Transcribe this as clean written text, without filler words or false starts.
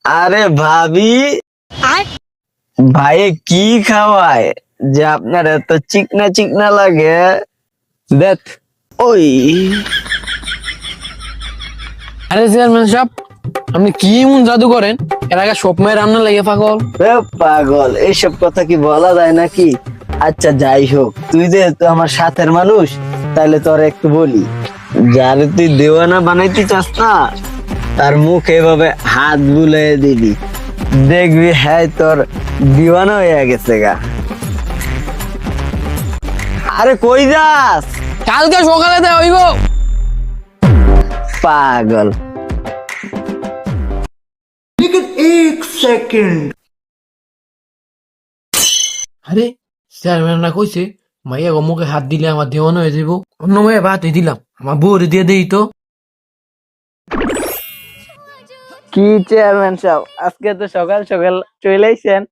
আরে ভাবি, ভাই কি খাওয়ায় যে আপনার এত চিকনা চিকনা লাগে? দেখ, ওই আরে চেয়ারম্যান সাহেব, আপনি কি এমন জাদু করেন? এর আগে সব মেয়ে রান্না লেগে পাগল। এ পাগল, এইসব কথা কি বলা যায় নাকি? আচ্ছা যাই হোক, তুই যেহেতু আমার সাথের মানুষ, তাহলে তোর একটু বলি, যারে তুই দেওয়ানা বানাইতে চাস না, তার মুখ এভাবে হাত বুলিয়ে দিবি, দেখবি হ্যাঁ তোর দিওয়ানা হয়ে গেছে গা। আরে কই যাস কালকে সকালে দেয় হইব। পাগল? আরে চেয়ারম্যান না কইছে মাইয়া গো মুখে হাত দিলে আমার দেওয়ানো হয়ে যাবো। অন্য মেয়ে ভাতই দিলাম, আমার বউরে দিয়ে দেই তো। কি চেয়ারম্যান সাহেব, আজকে তো সকাল সকাল চলে আইছেন?